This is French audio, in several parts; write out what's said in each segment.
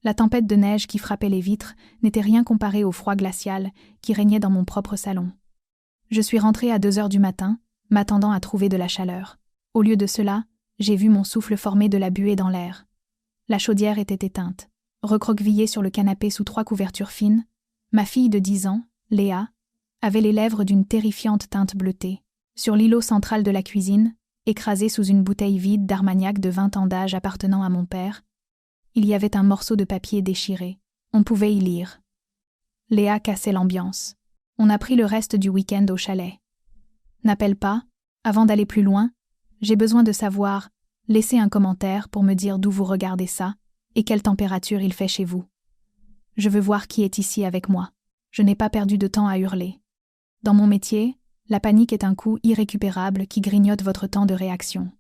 La tempête de neige qui frappait les vitres n'était rien comparée au froid glacial qui régnait dans mon propre salon. Je suis rentrée à 2 heures du matin, m'attendant à trouver de la chaleur. Au lieu de cela, j'ai vu mon souffle former de la buée dans l'air. La chaudière était éteinte. Recroquevillée sur le canapé sous 3 couvertures fines, ma fille de 10 ans, Léa, avait les lèvres d'une terrifiante teinte bleutée. Sur l'îlot central de la cuisine, écrasé sous une bouteille vide d'Armagnac de 20 ans d'âge appartenant à mon père, il y avait un morceau de papier déchiré. On pouvait y lire. Léa cassait l'ambiance. On a pris le reste du week-end au chalet. N'appelle pas, avant d'aller plus loin, j'ai besoin de savoir, laissez un commentaire pour me dire d'où vous regardez ça et quelle température il fait chez vous. Je veux voir qui est ici avec moi. Je n'ai pas perdu de temps à hurler. Dans mon métier, la panique est un coup irrécupérable qui grignote votre temps de réaction.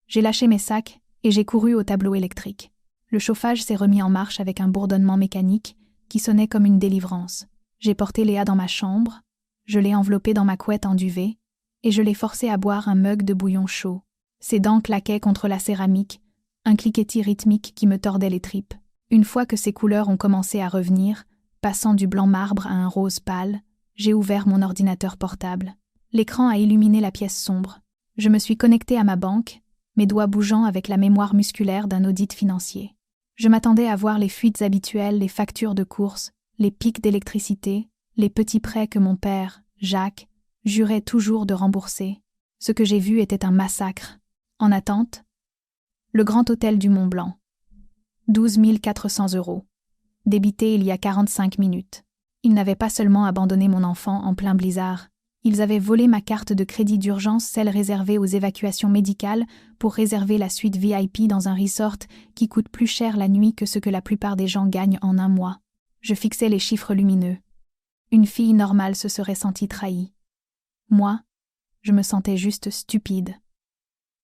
J'ai lâché mes sacs et j'ai couru au tableau électrique. Le chauffage s'est remis en marche avec un bourdonnement mécanique qui sonnait comme une délivrance. J'ai porté Léa dans ma chambre, je l'ai enveloppée dans ma couette en duvet et je l'ai forcée à boire un mug de bouillon chaud. Ses dents claquaient contre la céramique, un cliquetis rythmique qui me tordait les tripes. Une fois que ses couleurs ont commencé à revenir, passant du blanc marbre à un rose pâle, j'ai ouvert mon ordinateur portable. L'écran a illuminé la pièce sombre. Je me suis connectée à ma banque, mes doigts bougeant avec la mémoire musculaire d'un audit financier. Je m'attendais à voir les fuites habituelles, les factures de courses, les pics d'électricité, les petits prêts que mon père, Jacques, jurait toujours de rembourser. Ce que j'ai vu était un massacre. En attente, le Grand Hôtel du Mont-Blanc. 12 400 €. Débité il y a 45 minutes. Ils n'avaient pas seulement abandonné mon enfant en plein blizzard. Ils avaient volé ma carte de crédit d'urgence, celle réservée aux évacuations médicales, pour réserver la suite VIP dans un resort qui coûte plus cher la nuit que ce que la plupart des gens gagnent en un mois. Je fixais les chiffres lumineux. Une fille normale se serait sentie trahie. Moi, je me sentais juste stupide.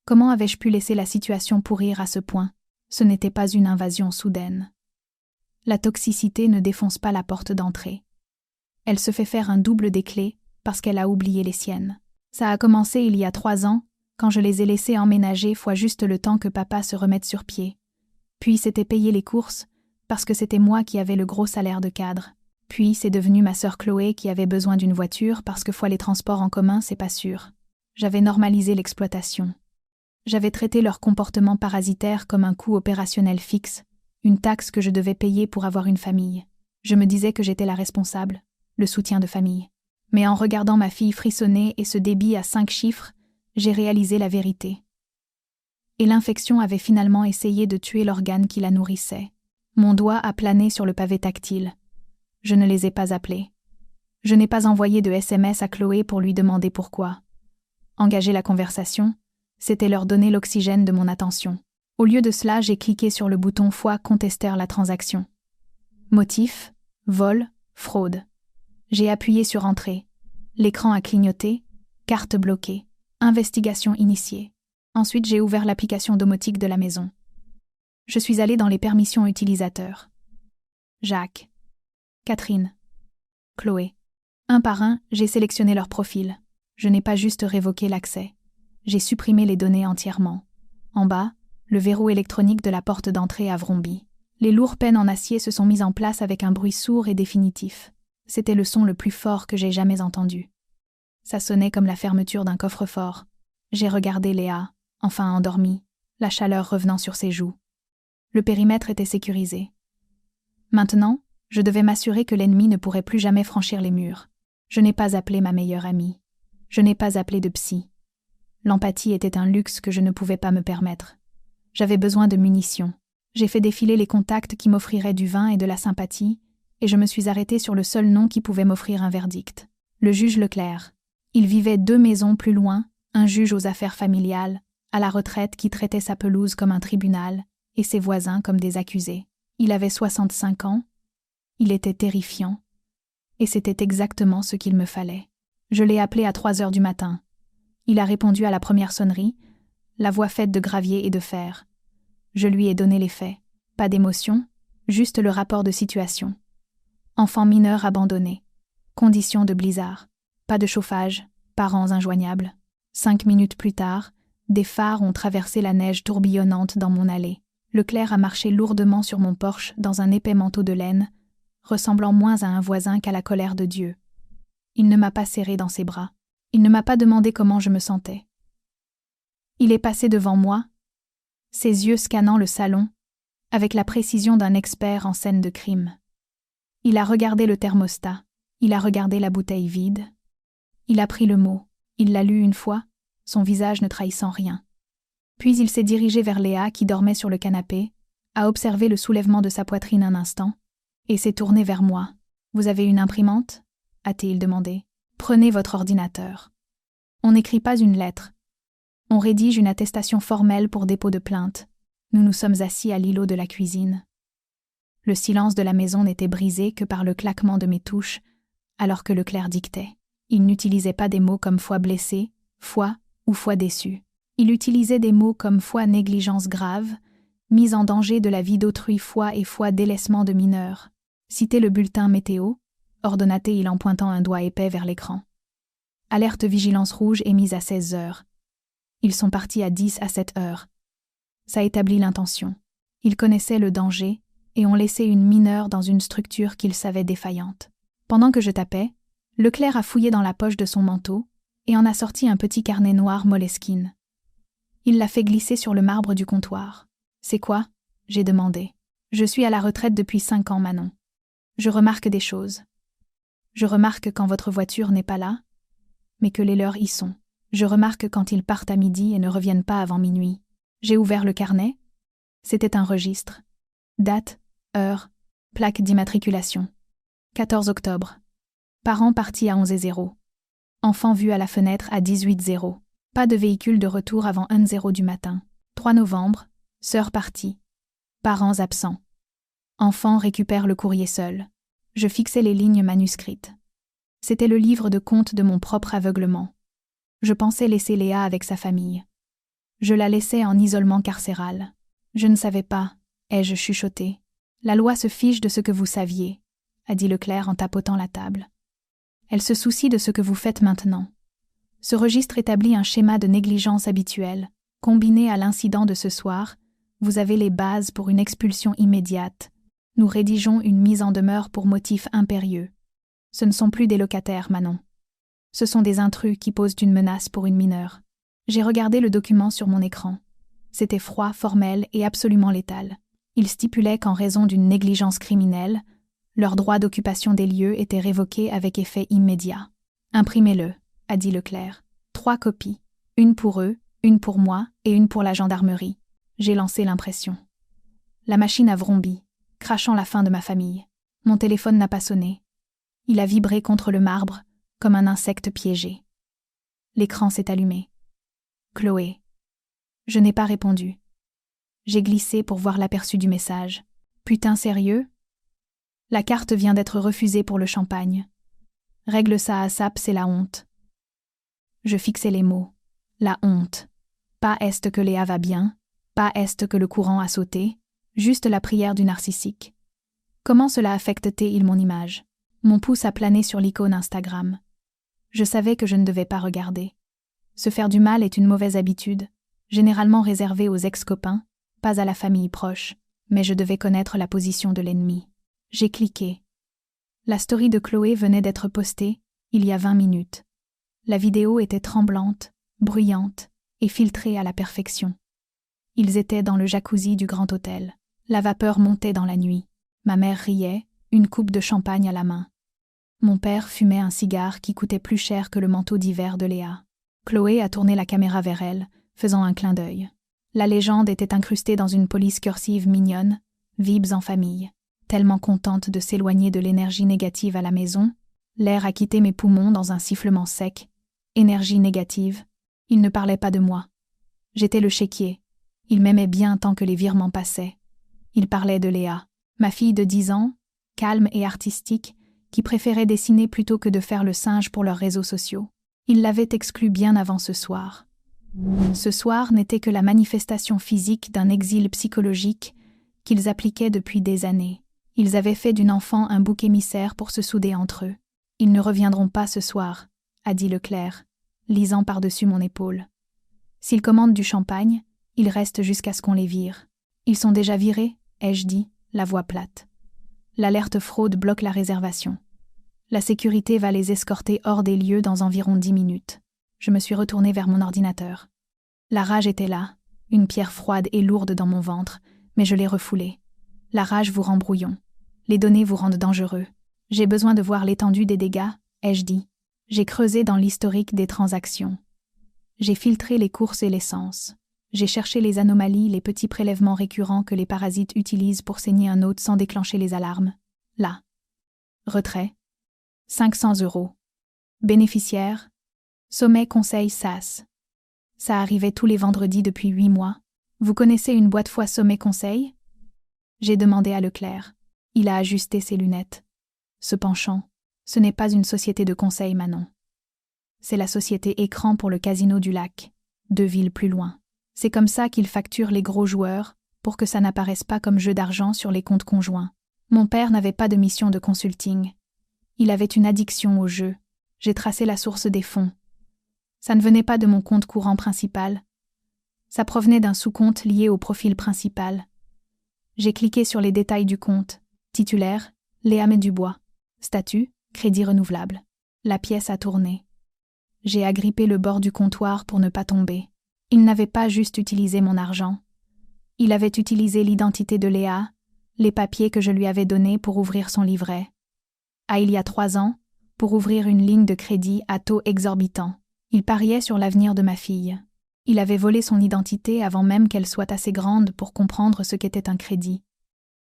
Comment avais-je pu laisser la situation pourrir à ce point? Ce n'était pas une invasion soudaine. La toxicité ne défonce pas la porte d'entrée. Elle se fait faire un double des clés parce qu'elle a oublié les siennes. Ça a commencé il y a 3 ans, quand je les ai laissés emménager fois juste le temps que papa se remette sur pied. Puis c'était payer les courses, parce que c'était moi qui avais le gros salaire de cadre. Puis c'est devenu ma sœur Chloé qui avait besoin d'une voiture parce que fois les transports en commun, c'est pas sûr. J'avais normalisé l'exploitation. J'avais traité leur comportement parasitaire comme un coût opérationnel fixe, une taxe que je devais payer pour avoir une famille. Je me disais que j'étais la responsable, le soutien de famille. Mais en regardant ma fille frissonner et ce débit à 5 chiffres, j'ai réalisé la vérité. Et l'infection avait finalement essayé de tuer l'organe qui la nourrissait. Mon doigt a plané sur le pavé tactile. Je ne les ai pas appelés. Je n'ai pas envoyé de SMS à Chloé pour lui demander pourquoi. Engager la conversation, c'était leur donner l'oxygène de mon attention. Au lieu de cela, j'ai cliqué sur le bouton « contestèrent la transaction ». Motif, vol, fraude. J'ai appuyé sur « Entrée ». L'écran a clignoté, carte bloquée, investigation initiée. Ensuite, j'ai ouvert l'application domotique de la maison. Je suis allée dans les permissions utilisateurs. Jacques, Catherine, Chloé. Un par un, j'ai sélectionné leur profil. Je n'ai pas juste révoqué l'accès. J'ai supprimé les données entièrement. En bas, le verrou électronique de la porte d'entrée a vrombi. Les lourds pênes en acier se sont mis en place avec un bruit sourd et définitif. C'était le son le plus fort que j'ai jamais entendu. Ça sonnait comme la fermeture d'un coffre-fort. J'ai regardé Léa, enfin endormie, la chaleur revenant sur ses joues. Le périmètre était sécurisé. Maintenant, je devais m'assurer que l'ennemi ne pourrait plus jamais franchir les murs. Je n'ai pas appelé ma meilleure amie. Je n'ai pas appelé de psy. L'empathie était un luxe que je ne pouvais pas me permettre. J'avais besoin de munitions. J'ai fait défiler les contacts qui m'offriraient du vin et de la sympathie, et je me suis arrêtée sur le seul nom qui pouvait m'offrir un verdict. Le juge Leclerc. Il vivait 2 maisons plus loin, un juge aux affaires familiales, à la retraite qui traitait sa pelouse comme un tribunal, et ses voisins comme des accusés. Il avait 65 ans. Il était terrifiant. Et c'était exactement ce qu'il me fallait. Je l'ai appelé à 3 heures du matin. Il a répondu à la première sonnerie, la voix faite de gravier et de fer. Je lui ai donné les faits. Pas d'émotion, juste le rapport de situation. Enfant mineur abandonné. Conditions de blizzard. Pas de chauffage. Parents injoignables. 5 minutes plus tard, des phares ont traversé la neige tourbillonnante dans mon allée. Leclerc a marché lourdement sur mon porche dans un épais manteau de laine, ressemblant moins à un voisin qu'à la colère de Dieu. Il ne m'a pas serré dans ses bras. Il ne m'a pas demandé comment je me sentais. Il est passé devant moi, ses yeux scannant le salon, avec la précision d'un expert en scène de crime. Il a regardé le thermostat, il a regardé la bouteille vide. Il a pris le mot, il l'a lu une fois, son visage ne trahissant rien. Puis il s'est dirigé vers Léa qui dormait sur le canapé, a observé le soulèvement de sa poitrine un instant, et s'est tourné vers moi. « Vous avez une imprimante ?» a-t-il demandé. « Prenez votre ordinateur. » On n'écrit pas une lettre. On rédige une attestation formelle pour dépôt de plainte. Nous nous sommes assis à l'îlot de la cuisine. Le silence de la maison n'était brisé que par le claquement de mes touches, alors que Leclerc dictait. Il n'utilisait pas des mots comme foi blessée, foi ou foi déçue. Il utilisait des mots comme foi négligence grave, mise en danger de la vie d'autrui, foi et foi délaissement de mineurs. Citez le bulletin météo, ordonnait-il en pointant un doigt épais vers l'écran. Alerte vigilance rouge émise à 16 heures. Ils sont partis à 10 à 7 heures. Ça établit l'intention. Ils connaissaient le danger et ont laissé une mineure dans une structure qu'ils savaient défaillante. Pendant que je tapais, Leclerc a fouillé dans la poche de son manteau et en a sorti un petit carnet noir Moleskine. Il l'a fait glisser sur le marbre du comptoir. « C'est quoi ?» j'ai demandé. « Je suis à la retraite depuis 5 ans, Manon. Je remarque des choses. Je remarque quand votre voiture n'est pas là, mais que les leurs y sont. Je remarque quand ils partent à midi et ne reviennent pas avant minuit. J'ai ouvert le carnet. C'était un registre. Date, heure, plaque d'immatriculation. 14 octobre. Parents partis à 11h00. Enfant vu à la fenêtre à 18h00. Pas de véhicule de retour avant 1h du matin. 3 novembre. Sœur partie. Parents absents. Enfant récupère le courrier seul. Je fixais les lignes manuscrites. C'était le livre de compte de mon propre aveuglement. Je pensais laisser Léa avec sa famille. Je la laissais en isolement carcéral. Je ne savais pas, ai-je chuchoté. La loi se fiche de ce que vous saviez, a dit Leclerc en tapotant la table. Elle se soucie de ce que vous faites maintenant. Ce registre établit un schéma de négligence habituelle. Combiné à l'incident de ce soir, vous avez les bases pour une expulsion immédiate. Nous rédigeons une mise en demeure pour motif impérieux. Ce ne sont plus des locataires, Manon. Ce sont des intrus qui posent une menace pour une mineure. J'ai regardé le document sur mon écran. C'était froid, formel et absolument létal. Il stipulait qu'en raison d'une négligence criminelle, leur droit d'occupation des lieux était révoqué avec effet immédiat. « Imprimez-le », a dit Leclerc. 3 copies. Une pour eux, une pour moi et une pour la gendarmerie. J'ai lancé l'impression. La machine a vrombi, crachant la fin de ma famille. Mon téléphone n'a pas sonné. Il a vibré contre le marbre, comme un insecte piégé. L'écran s'est allumé. Chloé. Je n'ai pas répondu. J'ai glissé pour voir l'aperçu du message. Putain sérieux ? La carte vient d'être refusée pour le champagne. Règle ça à SAP, c'est la honte. Je fixais les mots. La honte. Pas est que Léa va bien, pas est que le courant a sauté, juste la prière du narcissique. Comment cela affecte-t-il mon image ? Mon pouce a plané sur l'icône Instagram. Je savais que je ne devais pas regarder. Se faire du mal est une mauvaise habitude, généralement réservée aux ex-copains, pas à la famille proche, mais je devais connaître la position de l'ennemi. J'ai cliqué. La story de Chloé venait d'être postée, il y a 20 minutes. La vidéo était tremblante, bruyante et filtrée à la perfection. Ils étaient dans le jacuzzi du grand hôtel. La vapeur montait dans la nuit. Ma mère riait, une coupe de champagne à la main. Mon père fumait un cigare qui coûtait plus cher que le manteau d'hiver de Léa. Chloé a tourné la caméra vers elle, faisant un clin d'œil. La légende était incrustée dans une police cursive mignonne, vibes en famille. Tellement contente de s'éloigner de l'énergie négative à la maison, l'air a quitté mes poumons dans un sifflement sec. Énergie négative. Il ne parlait pas de moi. J'étais le chéquier. Il m'aimait bien tant que les virements passaient. Il parlait de Léa, ma fille de 10 ans, calme et artistique, qui préférait dessiner plutôt que de faire le singe pour leurs réseaux sociaux. Il l'avait exclue bien avant ce soir. Ce soir n'était que la manifestation physique d'un exil psychologique qu'ils appliquaient depuis des années. Ils avaient fait d'une enfant un bouc émissaire pour se souder entre eux. « Ils ne reviendront pas ce soir », a dit Leclerc, lisant par-dessus mon épaule. « S'ils commandent du champagne, ils restent jusqu'à ce qu'on les vire. Ils sont déjà virés, ai-je dit, la voix plate. L'alerte fraude bloque la réservation. La sécurité va les escorter hors des lieux dans environ 10 minutes. Je me suis retournée vers mon ordinateur. La rage était là, une pierre froide et lourde dans mon ventre, mais je l'ai refoulée. La rage vous rend brouillon. Les données vous rendent dangereux. J'ai besoin de voir l'étendue des dégâts, ai-je dit. J'ai creusé dans l'historique des transactions. J'ai filtré les courses et l'essence. J'ai cherché les anomalies, les petits prélèvements récurrents que les parasites utilisent pour saigner un hôte sans déclencher les alarmes. Là. Retrait. 500 €. Bénéficiaire. Sommet Conseil SAS. Ça arrivait tous les vendredis depuis 8 mois. Vous connaissez une boîte fois Sommet Conseil? J'ai demandé à Leclerc. Il a ajusté ses lunettes. Se penchant. Ce n'est pas une société de conseil, Manon. C'est la société Écran pour le Casino du Lac, 2 villes plus loin. C'est comme ça qu'ils facturent les gros joueurs, pour que ça n'apparaisse pas comme jeu d'argent sur les comptes conjoints. Mon père n'avait pas de mission de consulting. Il avait une addiction au jeu. J'ai tracé la source des fonds. Ça ne venait pas de mon compte courant principal. Ça provenait d'un sous-compte lié au profil principal. J'ai cliqué sur les détails du compte. Titulaire, Léa Dubois. Statut, crédit renouvelable. La pièce a tourné. J'ai agrippé le bord du comptoir pour ne pas tomber. Il n'avait pas juste utilisé mon argent. Il avait utilisé l'identité de Léa, les papiers que je lui avais donnés pour ouvrir son livret. Il y a 3 ans, pour ouvrir une ligne de crédit à taux exorbitant. Il pariait sur l'avenir de ma fille. Il avait volé son identité avant même qu'elle soit assez grande pour comprendre ce qu'était un crédit.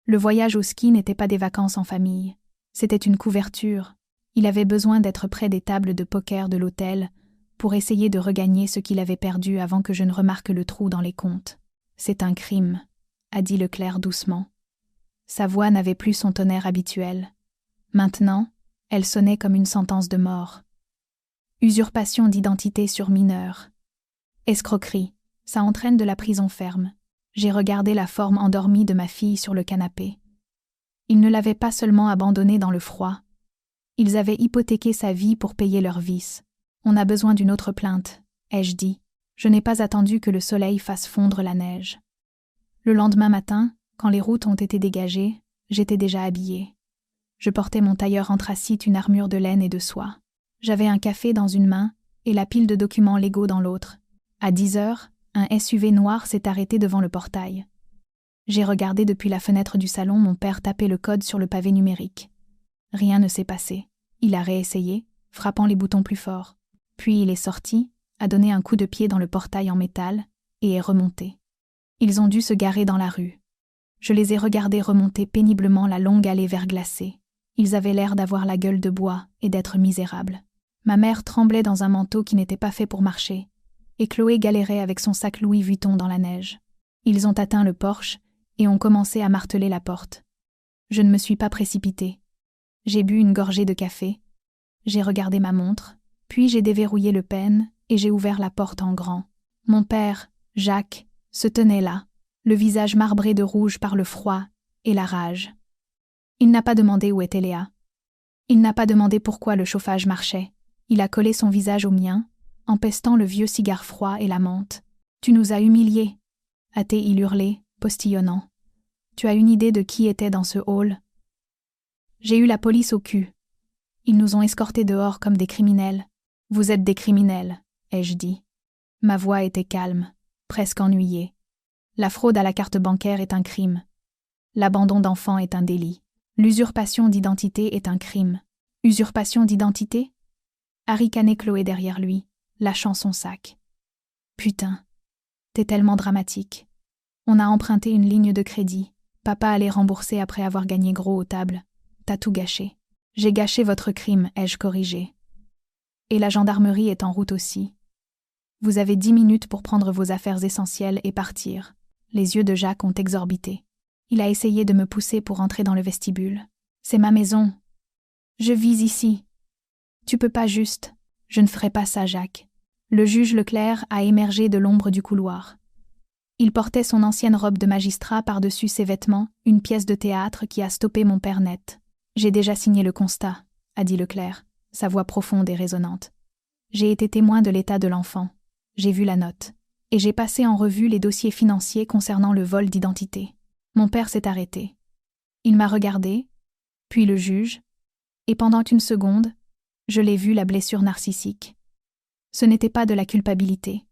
Le voyage au ski n'était pas des vacances en famille. C'était une couverture. Il avait besoin d'être près des tables de poker de l'hôtel pour essayer de regagner ce qu'il avait perdu avant que je ne remarque le trou dans les comptes. « C'est un crime », a dit Leclerc doucement. Sa voix n'avait plus son tonnerre habituel. Maintenant, elle sonnait comme une sentence de mort. Usurpation d'identité sur mineur. Escroquerie, ça entraîne de la prison ferme. J'ai regardé la forme endormie de ma fille sur le canapé. Ils ne l'avaient pas seulement abandonnée dans le froid. Ils avaient hypothéqué sa vie pour payer leurs vices. On a besoin d'une autre plainte, ai-je dit. Je n'ai pas attendu que le soleil fasse fondre la neige. Le lendemain matin, quand les routes ont été dégagées, j'étais déjà habillée. Je portais mon tailleur anthracite, une armure de laine et de soie. J'avais un café dans une main et la pile de documents légaux dans l'autre. À 10 heures, un SUV noir s'est arrêté devant le portail. J'ai regardé depuis la fenêtre du salon mon père taper le code sur le pavé numérique. Rien ne s'est passé. Il a réessayé, frappant les boutons plus fort. Puis il est sorti, a donné un coup de pied dans le portail en métal et est remonté. Ils ont dû se garer dans la rue. Je les ai regardés remonter péniblement la longue allée verglacée. Ils avaient l'air d'avoir la gueule de bois et d'être misérables. Ma mère tremblait dans un manteau qui n'était pas fait pour marcher, et Chloé galérait avec son sac Louis Vuitton dans la neige. Ils ont atteint le porche et ont commencé à marteler la porte. Je ne me suis pas précipitée. J'ai bu une gorgée de café. J'ai regardé ma montre, puis j'ai déverrouillé le pêne et j'ai ouvert la porte en grand. Mon père, Jacques, se tenait là, le visage marbré de rouge par le froid et la rage. Il n'a pas demandé où était Léa. Il n'a pas demandé pourquoi le chauffage marchait. Il a collé son visage au mien, empestant le vieux cigare froid et la menthe. « Tu nous as humiliés !» a-t-il hurlé, postillonnant. « Tu as une idée de qui était dans ce hall ?» J'ai eu la police au cul. Ils nous ont escortés dehors comme des criminels. « Vous êtes des criminels », ai-je dit. Ma voix était calme, presque ennuyée. La fraude à la carte bancaire est un crime. L'abandon d'enfants est un délit. L'usurpation d'identité est un crime. Usurpation d'identité ? A ricané Chloé derrière lui, lâchant son sac. Putain, t'es tellement dramatique. On a emprunté une ligne de crédit. Papa allait rembourser après avoir gagné gros aux tables. T'as tout gâché. J'ai gâché votre crime, ai-je corrigé. Et la gendarmerie est en route aussi. Vous avez 10 minutes pour prendre vos affaires essentielles et partir. Les yeux de Jacques ont exorbité. Il a essayé de me pousser pour entrer dans le vestibule. C'est ma maison. Je vis ici. Tu peux pas juste. Je ne ferai pas ça, Jacques. Le juge Leclerc a émergé de l'ombre du couloir. Il portait son ancienne robe de magistrat par-dessus ses vêtements, une pièce de théâtre qui a stoppé mon père net. J'ai déjà signé le constat, a dit Leclerc, sa voix profonde et résonnante. J'ai été témoin de l'état de l'enfant. J'ai vu la note. et j'ai passé en revue les dossiers financiers concernant le vol d'identité. Mon père s'est arrêté. Il m'a regardé, puis le juge, et pendant une seconde, je l'ai vu la blessure narcissique. Ce n'était pas de la culpabilité.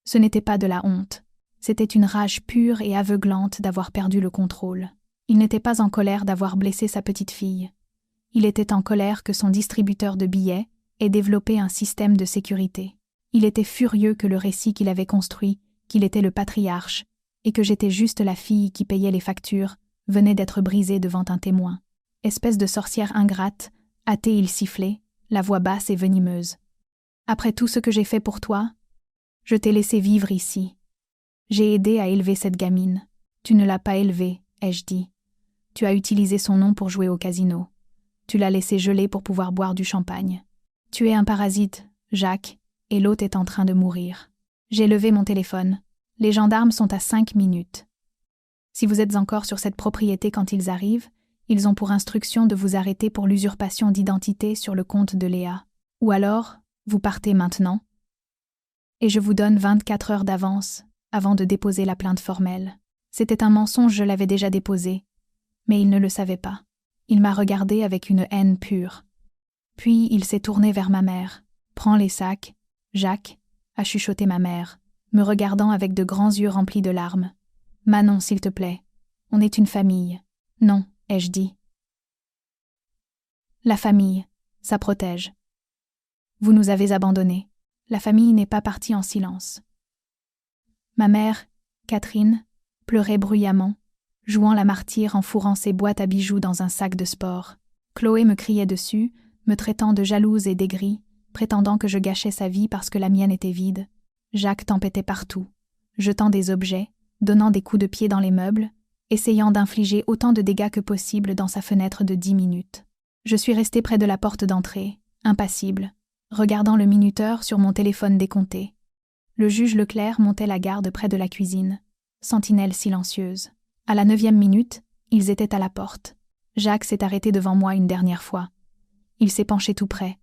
Ce n'était pas de la honte. C'était une rage pure et aveuglante d'avoir perdu le contrôle. Il n'était pas en colère d'avoir blessé sa petite fille. Il était en colère que son distributeur de billets ait développé un système de sécurité. Il était furieux que le récit qu'il avait construit, qu'il était le patriarche, et que j'étais juste la fille qui payait les factures, venait d'être brisé devant un témoin. Espèce de sorcière ingrate, hâtée il sifflait, la voix basse et venimeuse. Après tout ce que j'ai fait pour toi, je t'ai laissé vivre ici. J'ai aidé à élever cette gamine. Tu ne l'as pas élevée, ai-je dit. Tu as utilisé son nom pour jouer au casino. Tu l'as laissé geler pour pouvoir boire du champagne. Tu es un parasite, Jacques, et l'autre est en train de mourir. J'ai levé mon téléphone. Les gendarmes sont à 5 minutes. Si vous êtes encore sur cette propriété quand ils arrivent, ils ont pour instruction de vous arrêter pour l'usurpation d'identité sur le compte de Léa. Ou alors, vous partez maintenant. Et je vous donne 24 heures d'avance avant de déposer la plainte formelle. C'était un mensonge, je l'avais déjà déposé, mais il ne le savait pas. Il m'a regardé avec une haine pure. Puis il s'est tourné vers ma mère. « Prends les sacs, Jacques », a chuchoté ma mère, me regardant avec de grands yeux remplis de larmes. « Manon, s'il te plaît, on est une famille. »« Non », ai-je dit. « La famille, ça protège. Vous nous avez abandonnés. La famille n'est pas partie en silence. » Ma mère, Catherine, pleurait bruyamment, jouant la martyre en fourrant ses boîtes à bijoux dans un sac de sport. Chloé me criait dessus, me traitant de jalouse et d'aigrie, prétendant que je gâchais sa vie parce que la mienne était vide. Jacques tempêtait partout, jetant des objets, donnant des coups de pied dans les meubles, essayant d'infliger autant de dégâts que possible dans sa fenêtre de 10 minutes. Je suis restée près de la porte d'entrée, impassible, regardant le minuteur sur mon téléphone décompté. Le juge Leclerc montait la garde près de la cuisine, sentinelle silencieuse. À la 9e minute, ils étaient à la porte. Jacques s'est arrêté devant moi une dernière fois. Il s'est penché tout près.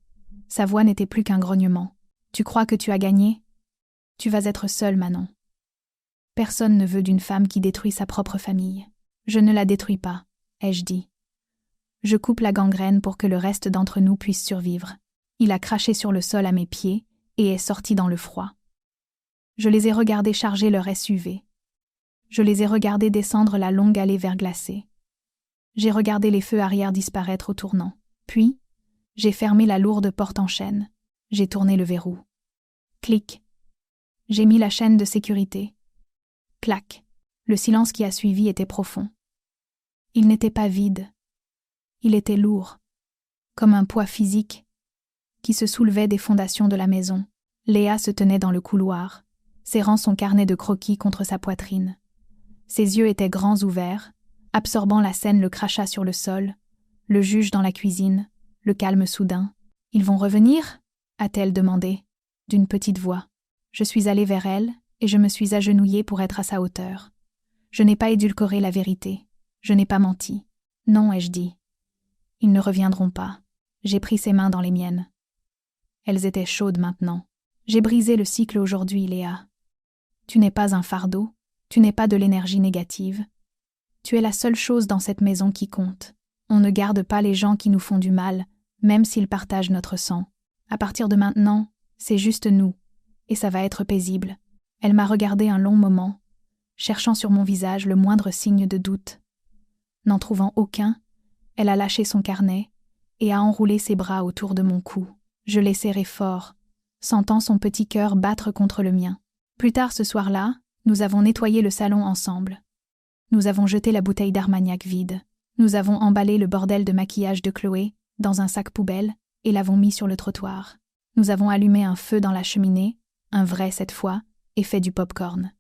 Sa voix n'était plus qu'un grognement. « Tu crois que tu as gagné ? Tu vas être seule, Manon. Personne ne veut d'une femme qui détruit sa propre famille. Je ne la détruis pas, ai-je dit. Je coupe la gangrène pour que le reste d'entre nous puisse survivre. » Il a craché sur le sol à mes pieds et est sorti dans le froid. Je les ai regardés charger leur SUV. Je les ai regardés descendre la longue allée verglacée. J'ai regardé les feux arrière disparaître au tournant. Puis, j'ai fermé la lourde porte en chaîne. J'ai tourné le verrou. Clic. J'ai mis la chaîne de sécurité. Clac. Le silence qui a suivi était profond. Il n'était pas vide. Il était lourd, comme un poids physique qui se soulevait des fondations de la maison. Léa se tenait dans le couloir, serrant son carnet de croquis contre sa poitrine. Ses yeux étaient grands ouverts, absorbant la scène, le crachat sur le sol, le juge dans la cuisine, le calme soudain. « Ils vont revenir ?» a-t-elle demandé, d'une petite voix. Je suis allée vers elle et je me suis agenouillée pour être à sa hauteur. Je n'ai pas édulcoré la vérité. Je n'ai pas menti. Non, ai-je dit. Ils ne reviendront pas. J'ai pris ses mains dans les miennes. Elles étaient chaudes maintenant. J'ai brisé le cycle aujourd'hui, Léa. Tu n'es pas un fardeau, tu n'es pas de l'énergie négative. Tu es la seule chose dans cette maison qui compte. On ne garde pas les gens qui nous font du mal, même s'ils partagent notre sang. À partir de maintenant, c'est juste nous, et ça va être paisible. Elle m'a regardé un long moment, cherchant sur mon visage le moindre signe de doute. N'en trouvant aucun, elle a lâché son carnet et a enroulé ses bras autour de mon cou. Je l'ai serré fort, sentant son petit cœur battre contre le mien. Plus tard ce soir-là, nous avons nettoyé le salon ensemble. Nous avons jeté la bouteille d'Armagnac vide. Nous avons emballé le bordel de maquillage de Chloé dans un sac poubelle et l'avons mis sur le trottoir. Nous avons allumé un feu dans la cheminée, un vrai cette fois, et fait du pop-corn.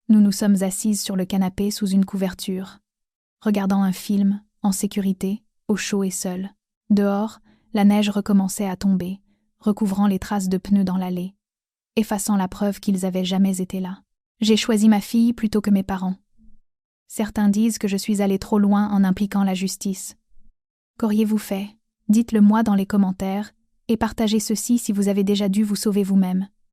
Nous nous sommes assises sur le canapé sous une couverture, regardant un film, en sécurité, au chaud et seul. Dehors, la neige recommençait à tomber, recouvrant les traces de pneus dans l'allée, effaçant la preuve qu'ils avaient jamais été là. J'ai choisi ma fille plutôt que mes parents. Certains disent que je suis allée trop loin en impliquant la justice. Qu'auriez-vous fait ? Dites-le moi dans les commentaires et partagez ceci si vous avez déjà dû vous sauver vous-même.